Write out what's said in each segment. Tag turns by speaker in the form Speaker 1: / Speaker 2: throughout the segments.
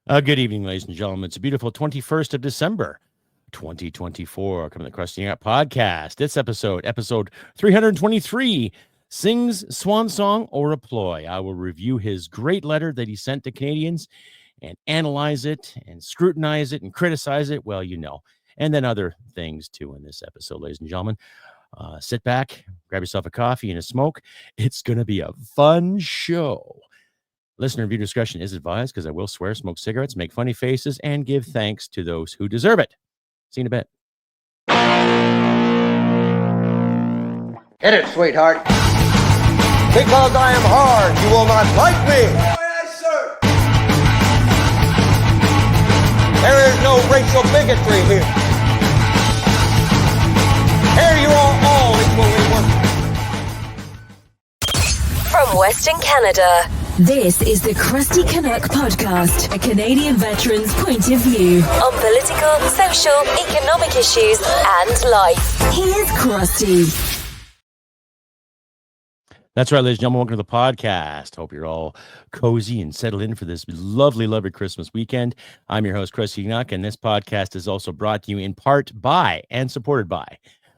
Speaker 1: Good evening, ladies and gentlemen. It's a beautiful 21st of December, 2024. Coming to the Crusty podcast. This episode 323, Singh's Swan Song or a Ploy. I will review his great letter that he sent to Canadians and analyze it and scrutinize it and criticize it. Well, you know, and then other things too in this episode, ladies and gentlemen. Sit back, grab yourself a coffee and a smoke. It's going to be a fun show. Listener view discretion is advised because I will swear, smoke cigarettes, make funny faces, and give thanks to those who deserve it. See you in a bit.
Speaker 2: Hit it, sweetheart. Because I am hard, you will not like me.
Speaker 3: Yes, sir.
Speaker 2: There is no racial bigotry here. Here you are all equally worthless.
Speaker 4: From Western Canada, this is the Crusty Canuck podcast, a Canadian veteran's point of view on political, social, economic issues and life. Here's Crusty.
Speaker 1: That's right, ladies and gentlemen. Welcome to the podcast. Hope you're all cozy and settled in for this lovely, lovely Christmas weekend. I'm your host, Crusty Canuck, and this podcast is also brought to you in part by and supported by,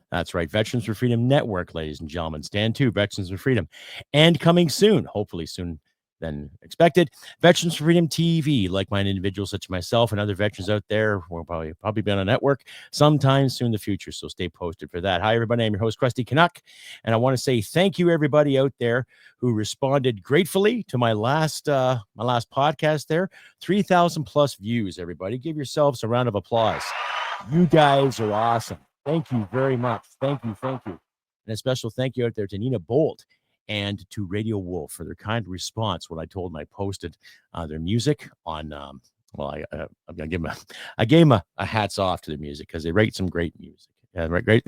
Speaker 1: that's right, Veterans for Freedom Network, ladies and gentlemen. Stand to Veterans for Freedom. And coming soon, hopefully soon than expected, Veterans for Freedom TV, like-minded individuals such as myself and other veterans out there will probably be on a network sometime soon in the future, so stay posted for that. Hi, everybody. I'm your host, Crusty Canuck, and I want to say thank you, everybody out there who responded gratefully to my last podcast there. 3,000 plus views, everybody. Give yourselves a round of applause. You guys are awesome. Thank you very much. Thank you. And a special thank you out there to Nina Bolt and to Radio Wolf for their kind response when I told them I posted their music on. I gave them a hats off to their music because they write some great music. Great.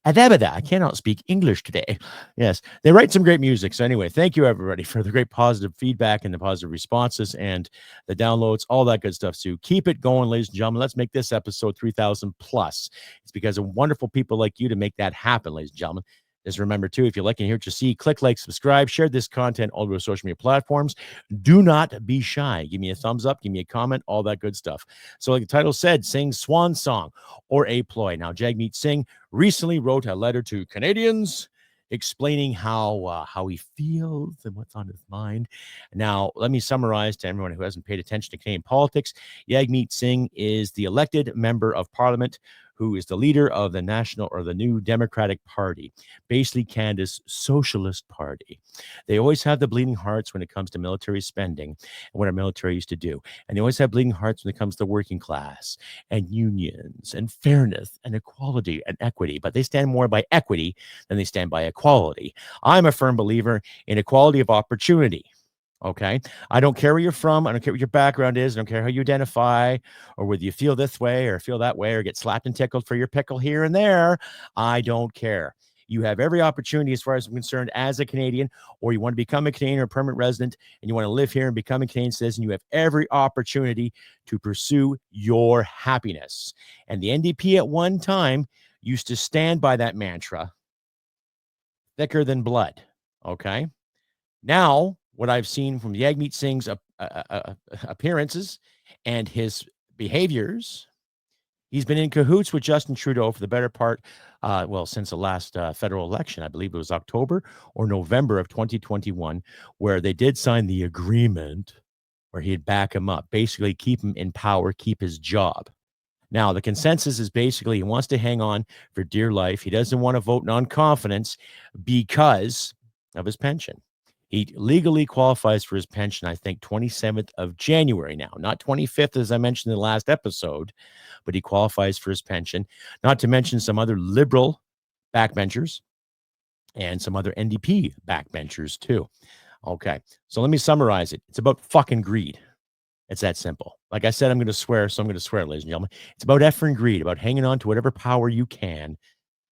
Speaker 1: I cannot speak English today. Yes, they write some great music. So anyway, thank you everybody for the great positive feedback and the positive responses and the downloads, all that good stuff. So keep it going, ladies and gentlemen. Let's make this episode 3,000 plus. It's because of wonderful people like you to make that happen, ladies and gentlemen. Just remember, too, if you like and hear what you see, click like, subscribe, share this content all over social media platforms. Do not be shy. Give me a thumbs up, give me a comment, all that good stuff. So like the title said, Sing Swan Song or a Ploy. Now, Jagmeet Singh recently wrote a letter to Canadians explaining how he feels and what's on his mind. Now, let me summarize to everyone who hasn't paid attention to Canadian politics. Jagmeet Singh is the elected member of Parliament who is the leader of the National or the New Democratic Party, basically Canada's socialist party. They always have the bleeding hearts when it comes to military spending and what our military used to do. And they always have bleeding hearts when it comes to working class and unions and fairness and equality and equity. But they stand more by equity than they stand by equality. I'm a firm believer in equality of opportunity. Okay. I don't care where you're from. I don't care what your background is. I don't care how you identify or whether you feel this way or feel that way or get slapped and tickled for your pickle here and there. I don't care. You have every opportunity as far as I'm concerned as a Canadian, or you want to become a Canadian or a permanent resident and you want to live here and become a Canadian citizen. You have every opportunity to pursue your happiness. And the NDP at one time used to stand by that mantra, thicker than blood. Okay. Now, what I've seen from Jagmeet Singh's appearances and his behaviors, he's been in cahoots with Justin Trudeau for the better part, since the last federal election. I believe it was October or November of 2021, where they did sign the agreement where he'd back him up, basically keep him in power, keep his job. Now, the consensus is basically he wants to hang on for dear life. He doesn't want to vote non-confidence because of his pension. He legally qualifies for his pension, I think, 27th of January now, not 25th, as I mentioned in the last episode, but he qualifies for his pension, not to mention some other liberal backbenchers and some other NDP backbenchers too. Okay, so let me summarize it. It's about fucking greed. It's that simple. Like I said, I'm going to swear, so I'm going to swear, ladies and gentlemen. It's about effing greed, about hanging on to whatever power you can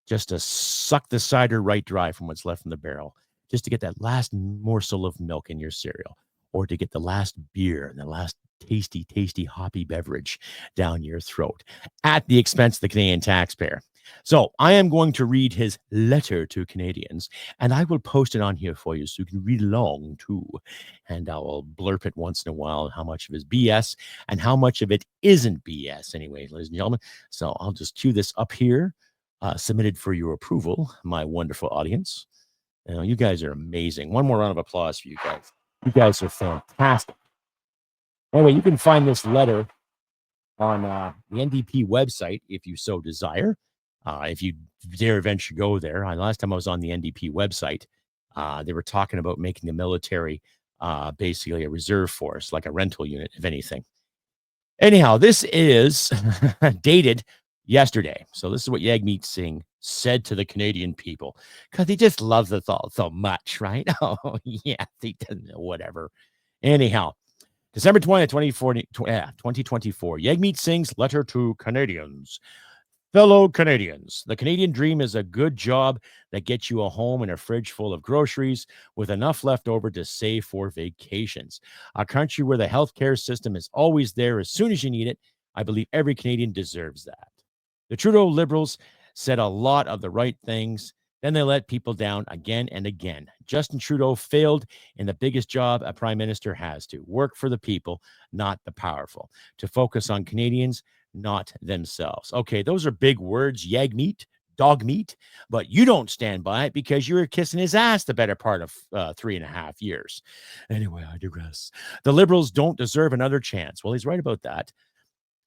Speaker 1: just to suck the cider right dry from what's left in the barrel. Just to get that last morsel of milk in your cereal, or to get the last beer and the last tasty, tasty, hoppy beverage down your throat at the expense of the Canadian taxpayer. So I am going to read his letter to Canadians, and I will post it on here for you so you can read along too. And I will blurb it once in a while, how much of it is BS and how much of it isn't BS anyway, ladies and gentlemen. So I'll just cue this up here, submitted for your approval, my wonderful audience. You guys are amazing. One more round of applause for you guys. You guys are fantastic. Anyway, you can find this letter on the NDP website if you so desire. If you dare venture go there. Last time I was on the NDP website, they were talking about making the military basically a reserve force, like a rental unit, if anything. Anyhow, this is dated yesterday. So this is what Jagmeet Singh said to the Canadian people, because he just loves the thought so much, right? Oh, yeah, he doesn't know, whatever. Anyhow, December 20th, 2024, Jagmeet Singh's letter to Canadians. Fellow Canadians, the Canadian dream is a good job that gets you a home and a fridge full of groceries with enough left over to save for vacations. A country where the healthcare system is always there as soon as you need it. I believe every Canadian deserves that. The Trudeau Liberals said a lot of the right things. Then they let people down again and again. Justin Trudeau failed in the biggest job a prime minister has to work for the people, not the powerful, to focus on Canadians, not themselves. Okay, those are big words, Jagmeet, dog meat, but you don't stand by it because you were kissing his ass the better part of 3.5 years. Anyway, I digress. The Liberals don't deserve another chance. Well, he's right about that.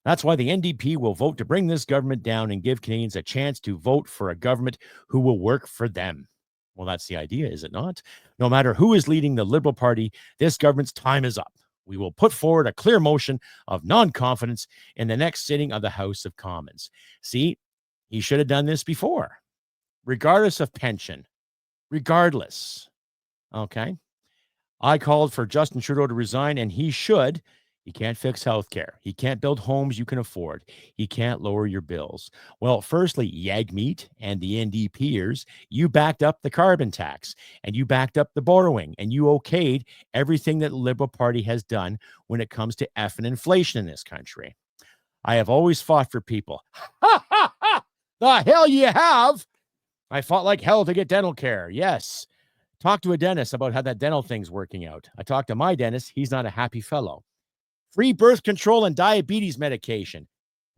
Speaker 1: That's why the NDP will vote to bring this government down and give Canadians a chance to vote for a government who will work for them. Well, that's the idea, is it not? No matter who is leading the Liberal Party, this government's time is up. We will put forward a clear motion of non-confidence in the next sitting of the House of Commons. See, he should have done this before, regardless of pension, regardless. Okay. I called for Justin Trudeau to resign, and he should. He can't fix healthcare. He can't build homes you can afford. He can't lower your bills. Well, firstly, Jagmeet and the NDPers, you backed up the carbon tax and you backed up the borrowing and you okayed everything that the Liberal Party has done when it comes to effing inflation in this country. I have always fought for people. Ha, ha, ha! The hell you have? I fought like hell to get dental care. Yes. Talk to a dentist about how that dental thing's working out. I talked to my dentist. He's not a happy fellow. Free birth control and diabetes medication.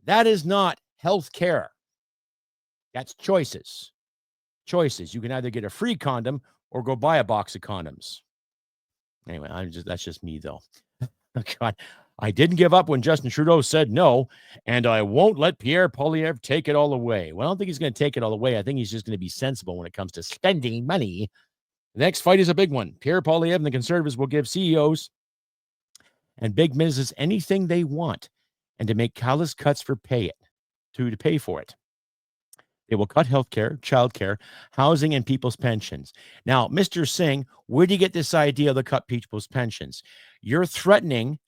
Speaker 1: That is not health care. That's choices. Choices. You can either get a free condom or go buy a box of condoms. Anyway, that's just me, though. Oh, God. I didn't give up when Justin Trudeau said no, and I won't let Pierre Poilievre take it all away. Well, I don't think he's going to take it all away. I think he's just going to be sensible when it comes to spending money. The next fight is a big one. Pierre Poilievre and the Conservatives will give CEOs and big business anything they want, and to make callous cuts to pay for it. They will cut healthcare, childcare, housing, and people's pensions. Now, Mr. Singh, where do you get this idea to cut people's pensions? You're threatening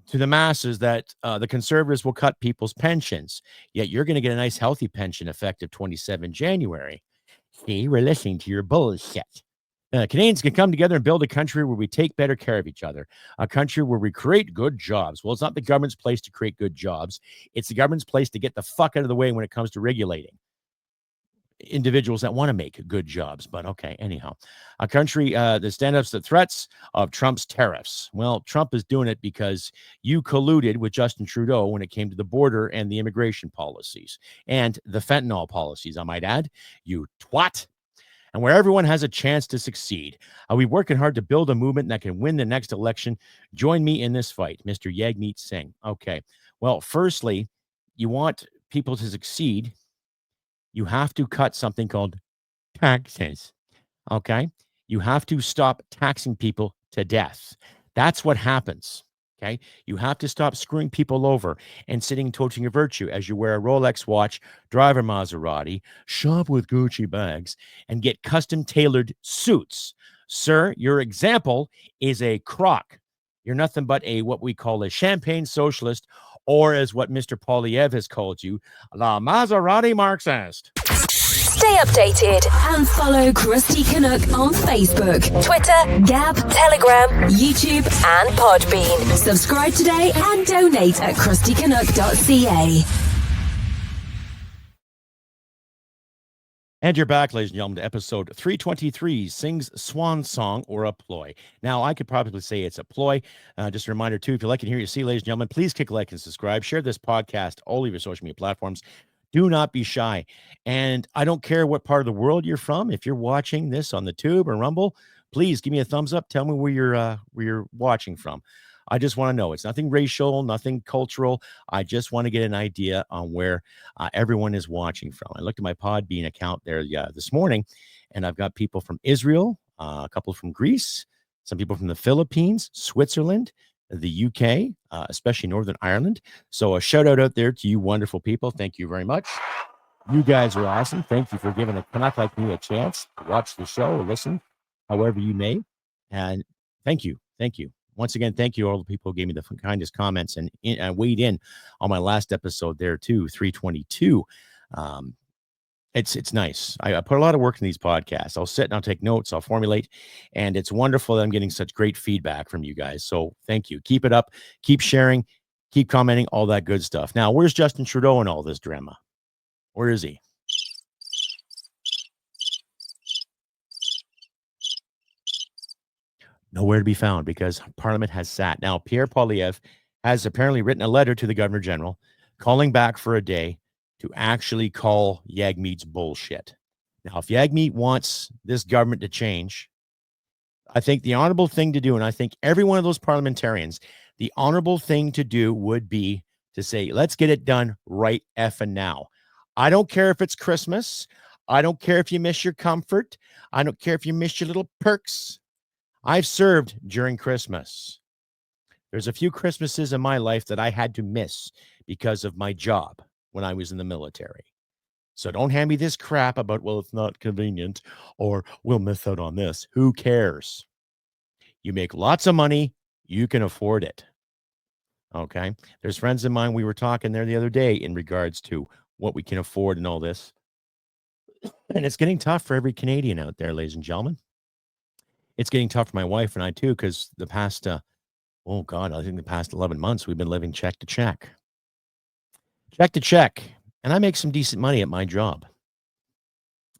Speaker 1: to the masses that the Conservatives will cut people's pensions, yet you're going to get a nice, healthy pension effective 27 January. See, we're listening to your bullshit. Canadians can come together and build a country where we take better care of each other, a country where we create good jobs. Well, it's not the government's place to create good jobs. It's the government's place to get the fuck out of the way when it comes to regulating individuals that want to make good jobs. But okay, anyhow, a country that stands up to the threats of Trump's tariffs. Well, Trump is doing it because you colluded with Justin Trudeau when it came to the border and the immigration policies and the fentanyl policies, I might add. You twat. And where everyone has a chance to succeed. Are we working hard to build a movement that can win the next election? Join me in this fight, Mr. Jagmeet Singh. Okay. Well, firstly, you want people to succeed, you have to cut something called taxes. Okay? You have to stop taxing people to death. That's what happens. Okay, you have to stop screwing people over and sitting toting your virtue as you wear a Rolex watch, drive a Maserati, shop with Gucci bags, and get custom tailored suits. Sir, your example is a crock. You're nothing but what we call a champagne socialist, or as what Mr. Poilievre has called you, la Maserati Marxist.
Speaker 4: Stay updated and follow Crusty Canuck on Facebook, Twitter, Gab, Telegram, YouTube, and Podbean. Subscribe today and donate at crustycanuck.ca.
Speaker 1: And you're back, ladies and gentlemen, to episode 323, Singh's Swan Song or a Ploy. Now, I could probably say it's a ploy. Just a reminder, too, if you like and hear you see, ladies and gentlemen, please click like and subscribe. Share this podcast, all of your social media platforms. Do not be shy. And I don't care what part of the world you're from. If you're watching this on the Tube or Rumble, please give me a thumbs up. Tell me where you're watching from. I just want to know. It's nothing racial, nothing cultural. I just want to get an idea on where everyone is watching from. I looked at my Podbean account there this morning, and I've got people from Israel, a couple from Greece, some people from the Philippines, Switzerland, the UK, especially Northern Ireland. So a shout out there to you wonderful people. Thank you very much. You guys are awesome. Thank you for giving a Canuck like me a chance to watch the show or listen, however you may. And thank you. Thank you. Once again, thank you all the people who gave me the kindest comments and weighed in on my last episode there too, 322. It's nice. I put a lot of work in these podcasts. I'll sit and I'll take notes. I'll formulate, and it's wonderful that I'm getting such great feedback from you guys. So thank you. Keep it up. Keep sharing. Keep commenting. All that good stuff. Now, where's Justin Trudeau in all this drama? Where is he? Nowhere to be found because Parliament has sat. Now, Pierre Poilievre has apparently written a letter to the Governor General calling back for a day to actually call Jagmeet's bullshit. Now, if Jagmeet wants this government to change, I think the honorable thing to do, and I think every one of those parliamentarians, the honorable thing to do would be to say, let's get it done right effing now. I don't care if it's Christmas. I don't care if you miss your comfort. I don't care if you miss your little perks. I've served during Christmas. There's a few Christmases in my life that I had to miss because of my job when I was in the military. So don't hand me this crap about, well, it's not convenient or we'll miss out on this. Who cares? You make lots of money. You can afford it. Okay. There's friends of mine. We were talking there the other day in regards to what we can afford and all this. And it's getting tough for every Canadian out there, ladies and gentlemen. It's getting tough for my wife and I too, because the past, I think the past 11 months, we've been living check to check. Check to check. And I make some decent money at my job.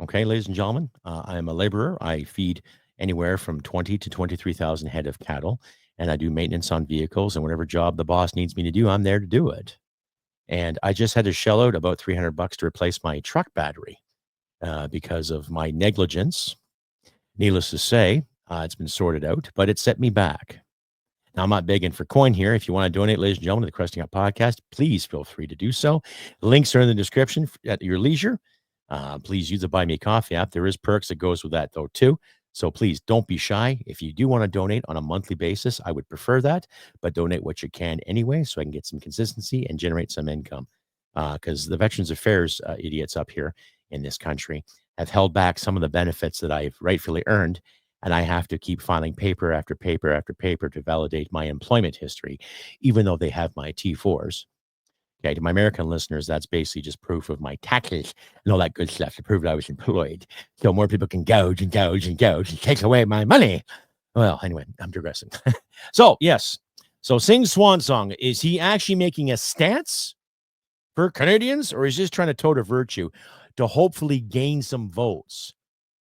Speaker 1: Okay, ladies and gentlemen, I am a laborer. I feed anywhere from 20 to 23,000 head of cattle, and I do maintenance on vehicles, and whatever job the boss needs me to do, I'm there to do it. And I just had to shell out about $300 to replace my truck battery because of my negligence. Needless to say, it's been sorted out, but it set me back. Now, I'm not begging for coin here. If you want to donate, ladies and gentlemen, to the Crusty podcast, please feel free to do so. Links are in the description at your leisure. Please use the Buy Me a Coffee app. There is perks that goes with that, though, too. So please don't be shy. If you do want to donate on a monthly basis, I would prefer that, but donate what you can anyway so I can get some consistency and generate some income. Because the Veterans Affairs idiots up here in this country have held back some of the benefits that I've rightfully earned, and I have to keep filing paper after paper after paper to validate my employment history, even though they have my T4s. Okay, to my American listeners, that's basically just proof of my taxes and all that good stuff to prove that I was employed. So more people can gouge and take away my money. Well, anyway, I'm digressing. So, yes. So Singh's Swan Song, is he actually making a stance for Canadians, or is he just trying to tote a virtue to hopefully gain some votes?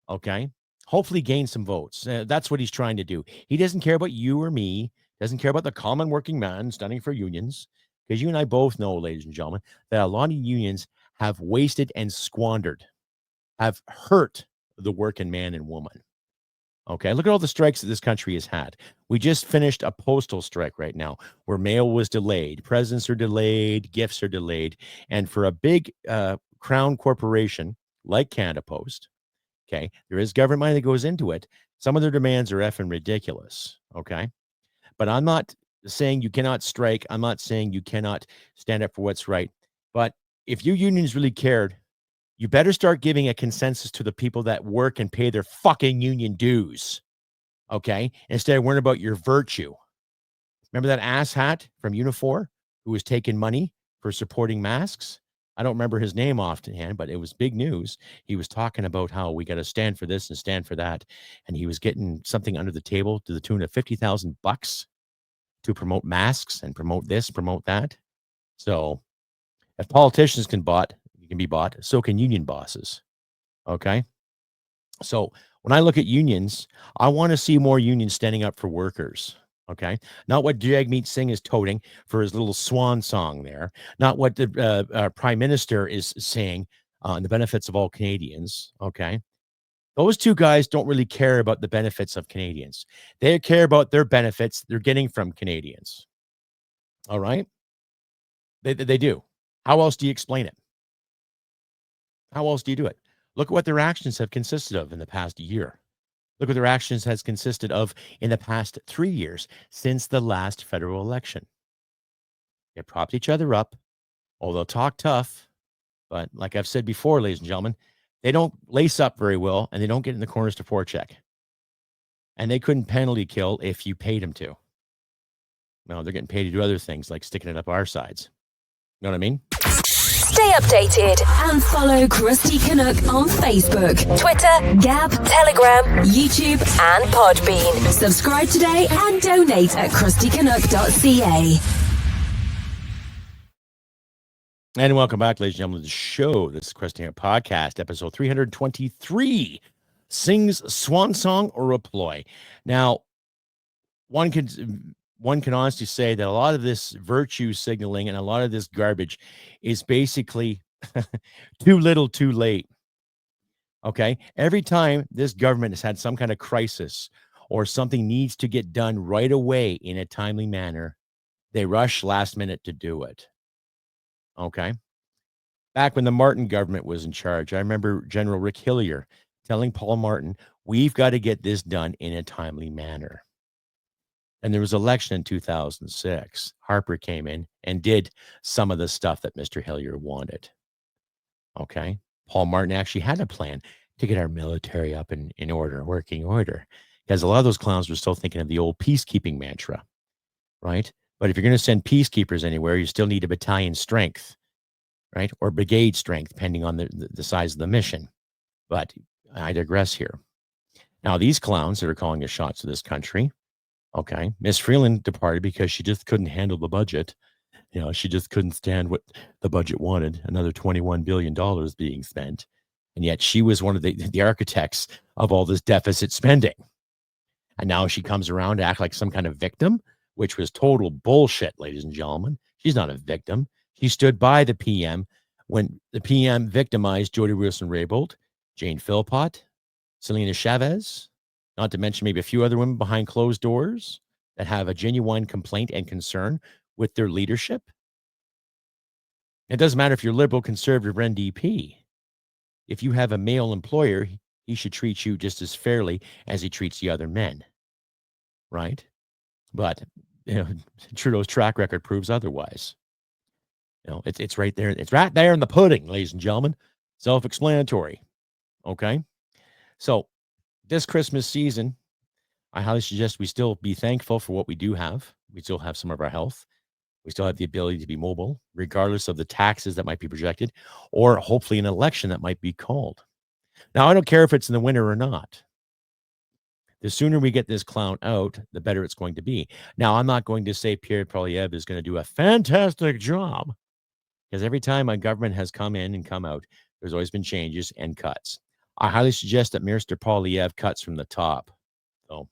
Speaker 1: Okay? Hopefully gain some votes. That's what he's trying to do. He doesn't care about you or me. Doesn't care about the common working man standing for unions. Because you and I both know, ladies and gentlemen, that a lot of unions have wasted and squandered, have hurt the working man and woman. Okay, look at all the strikes that this country has had. We just finished a postal strike right now where mail was delayed, presents are delayed, gifts are delayed. And for a big crown corporation like Canada Post, okay, there is government money that goes into it. Some of their demands are effing ridiculous, okay? But I'm not saying you cannot strike. I'm not saying you cannot stand up for what's right. But if your unions really cared, you better start giving a consensus to the people that work and pay their fucking union dues, okay? Instead of worrying about your virtue. Remember that asshat from Unifor who was taking money for supporting masks? I don't remember his name offhand, but it was big news. He was talking about how we got to stand for this and stand for that. And he was getting something under the table to the tune of $50,000 to promote masks and promote this, promote that. So if politicians can be bought, so can union bosses. Okay. So when I look at unions, I want to see more unions standing up for workers. Okay. Not what Jagmeet Singh is toting for his little swan song there. Not what the prime minister is saying on the benefits of all Canadians. Okay. Those two guys don't really care about the benefits of Canadians. They care about their benefits they're getting from Canadians. All right. They do. How else do you explain it? How else do you do it? Look at what their actions have consisted of in the past year. Look what their actions has consisted of in the past 3 years since the last federal election. They propped each other up. Oh, they'll talk tough, but like I've said before, ladies and gentlemen, they don't lace up very well and they don't get in the corners to forecheck. And they couldn't penalty kill if you paid them to. No, they're getting paid to do other things like sticking it up our sides. You know what I mean?
Speaker 4: Stay updated and follow Crusty Canuck on Facebook, Twitter, Gab, Telegram, YouTube, and Podbean. Subscribe today and donate at crustycanuck.ca.
Speaker 1: And welcome back, ladies and gentlemen, to the show. This is Crusty Canuck Podcast, episode 323. Sings Swan Song or a Ploy. Now, one can honestly say that a lot of this virtue signaling and a lot of this garbage is basically too little, too late. Okay. Every time this government has had some kind of crisis or something needs to get done right away in a timely manner, they rush last minute to do it. Okay. Back when the Martin government was in charge, I remember General Rick Hillier telling Paul Martin, we've got to get this done in a timely manner. And there was election in 2006. Harper came in and did some of the stuff that Mr. Hillier wanted. Okay. Paul Martin actually had a plan to get our military up in order, working order. Because a lot of those clowns were still thinking of the old peacekeeping mantra, right? But if you're going to send peacekeepers anywhere, you still need a battalion strength, right? Or brigade strength, depending on the size of the mission. But I digress here. Now, these clowns that are calling the shots of this country, okay, Miss Freeland departed because she just couldn't handle the budget. You know, she just couldn't stand what the budget wanted, another $21 billion being spent. And yet she was one of the architects of all this deficit spending. And now she comes around to act like some kind of victim, which was total bullshit, ladies and gentlemen. She's not a victim. She stood by the PM when the PM victimized Jody Wilson-Raybould, Jane Philpott, Selena Chavez, not to mention maybe a few other women behind closed doors that have a genuine complaint and concern with their leadership. It doesn't matter if you're liberal, conservative, or NDP. If you have a male employer, he should treat you just as fairly as he treats the other men, right? But Trudeau's track record proves otherwise. It's right there. It's right there in the pudding, ladies and gentlemen. Self-explanatory. Okay, so this Christmas season, I highly suggest we still be thankful for what we do have. We still have some of our health. We still have the ability to be mobile, regardless of the taxes that might be projected, or hopefully an election that might be called. Now, I don't care if it's in the winter or not. The sooner we get this clown out, the better it's going to be. Now, I'm not going to say Pierre Poilievre is going to do a fantastic job, because every time a government has come in and come out, there's always been changes and cuts. I highly suggest that Mr. Poilievre cuts from the top. So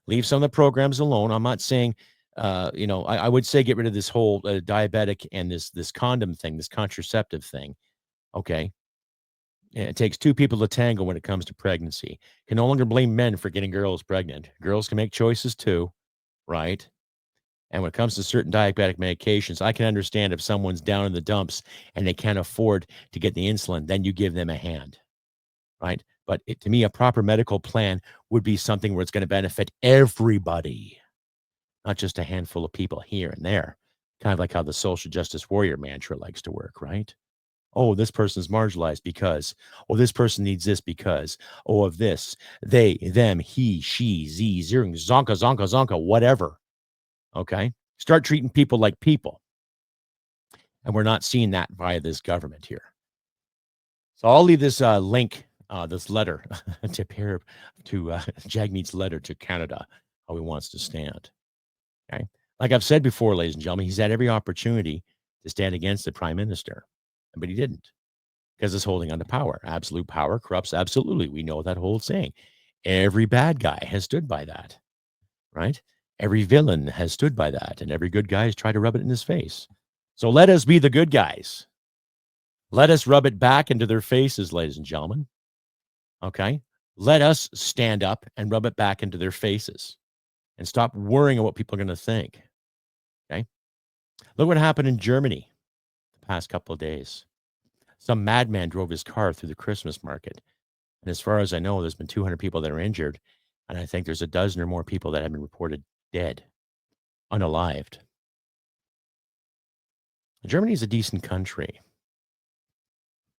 Speaker 1: leave some of the programs alone. I'm not saying, I would say get rid of this whole diabetic and this condom thing, this contraceptive thing. Okay. It takes two people to tango when it comes to pregnancy. Can no longer blame men for getting girls pregnant. Girls can make choices too, right? And when it comes to certain diabetic medications, I can understand if someone's down in the dumps and they can't afford to get the insulin, then you give them a hand. Right. But to me, a proper medical plan would be something where it's going to benefit everybody, not just a handful of people here and there. Kind of like how the social justice warrior mantra likes to work, right? Oh, this person's marginalized because, oh, this person needs this because, oh, of this, they, them, he, she, z, zering, zonka, zonka, zonka, whatever. Okay. Start treating people like people. And we're not seeing that via this government here. So I'll leave this link. This letter to Jagmeet's letter to Canada, how he wants to stand. Okay. Like I've said before, ladies and gentlemen, he's had every opportunity to stand against the prime minister, but he didn't. because it's holding on to power. Absolute power corrupts absolutely. We know that whole saying. Every bad guy has stood by that, right? Every villain has stood by that, and every good guy has tried to rub it in his face. So let us be the good guys. Let us rub it back into their faces, ladies and gentlemen. Okay? Let us stand up and rub it back into their faces and stop worrying about what people are going to think. Okay? Look what happened in Germany the past couple of days. Some madman drove his car through the Christmas market. And as far as I know, there's been 200 people that are injured. And I think there's a dozen or more people that have been reported dead, unalived. Germany is a decent country.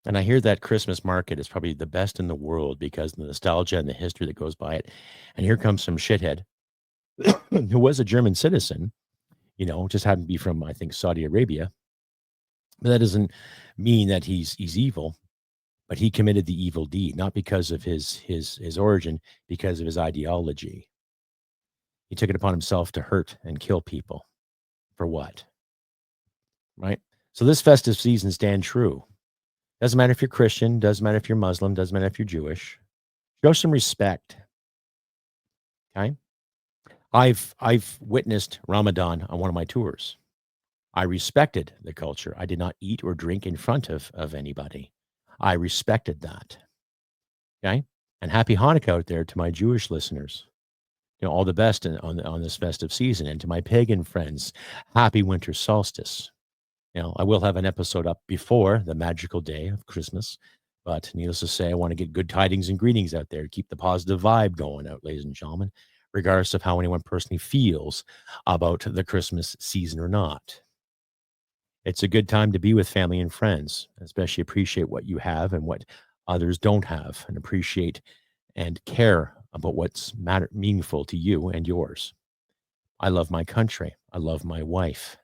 Speaker 1: And I hear that Christmas market is probably the best in the world because of the nostalgia and the history that goes by it. And here comes some shithead who was a German citizen, just happened to be from, I think, Saudi Arabia. But that doesn't mean that he's evil, but he committed the evil deed, not because of his origin, because of his ideology. He took it upon himself to hurt and kill people. For what? Right? So this festive season stand true. Doesn't matter if you're Christian, doesn't matter if you're Muslim, doesn't matter if you're Jewish. Show some respect. Okay? I've witnessed Ramadan on one of my tours. I respected the culture. I did not eat or drink in front of anybody. I respected that. Okay? And happy Hanukkah out there to my Jewish listeners. All the best on this festive season. And to my pagan friends, happy winter solstice. I will have an episode up before the magical day of Christmas. But needless to say, I want to get good tidings and greetings out there to keep the positive vibe going out, ladies and gentlemen, regardless of how anyone personally feels about the Christmas season or not. It's a good time to be with family and friends, especially appreciate what you have and what others don't have, and appreciate and care about what's meaningful to you and yours. I love my country. I love my wife.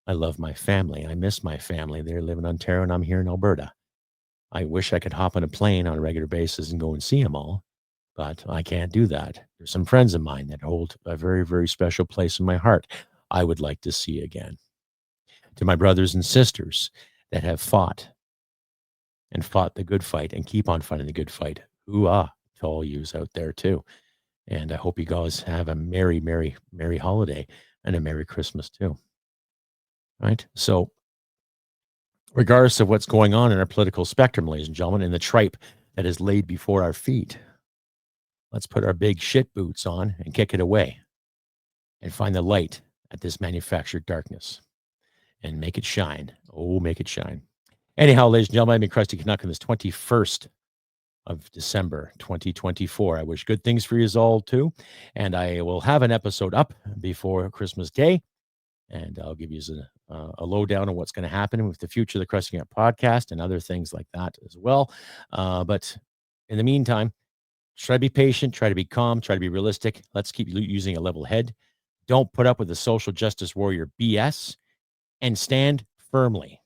Speaker 1: I love my family. I miss my family. They live in Ontario and I'm here in Alberta. I wish I could hop on a plane on a regular basis and go and see them all, but I can't do that. There's some friends of mine that hold a very, very special place in my heart I would like to see again. To my brothers and sisters that have fought the good fight and keep on fighting the good fight. Ooh-ah, to all yous out there too. And I hope you guys have a merry, merry, merry holiday and a Merry Christmas too. Right? So regardless of what's going on in our political spectrum, ladies and gentlemen, in the tripe that is laid before our feet, let's put our big shit boots on and kick it away and find the light at this manufactured darkness and make it shine. Oh, make it shine. Anyhow, ladies and gentlemen, I've been Crusty Canuck on this 21st of December, 2024. I wish good things for you all too. And I will have an episode up before Christmas Day. And I'll give you a lowdown on what's going to happen with the future of the Crusty Canuck podcast and other things like that as well. But in the meantime, try to be patient, try to be calm, try to be realistic. Let's keep using a level head. Don't put up with the social justice warrior BS, and stand firmly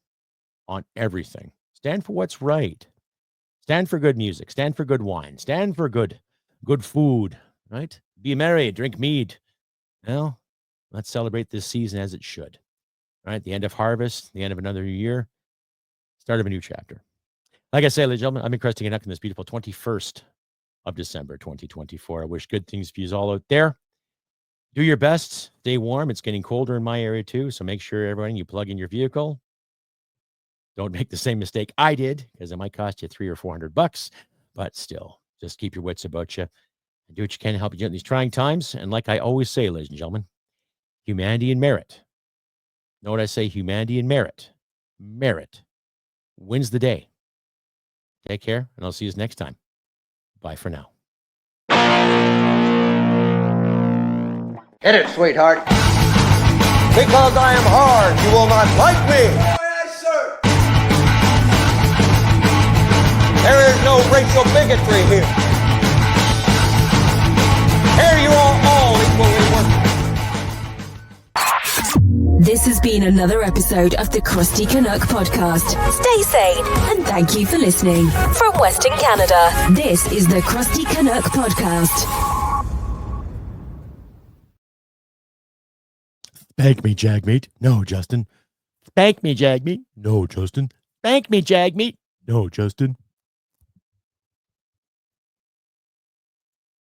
Speaker 1: on everything. Stand for what's right. Stand for good music. Stand for good wine. Stand for good food, right? Be merry, drink mead. Well, let's celebrate this season as it should, right? The end of harvest, the end of another year, start of a new chapter. Like I say, ladies and gentlemen, I've been Crusty Canuck on this beautiful 21st of December, 2024. I wish good things for you all out there. Do your best. Stay warm. It's getting colder in my area too, so make sure everyone you plug in your vehicle. Don't make the same mistake I did, because it might cost you $300 or $400. But still, just keep your wits about you and do what you can to help you in these trying times. And like I always say, ladies and gentlemen, humanity and merit. Know what I say? Humanity and merit. Merit wins the day. Take care, and I'll see you next time. Bye for now.
Speaker 2: Hit it, sweetheart. Because I am hard, you will not like me. Yes, sir. There is no racial bigotry here. Here you are all equally worthless.
Speaker 4: This has been another episode of the Crusty Canuck podcast. Stay sane and thank you for listening. From Western Canada, this is the Crusty Canuck podcast.
Speaker 1: Spank me, Jagmeet. No, Justin. Spank me, Jagmeet. No, Justin. Spank me, Jagmeet. No, Justin.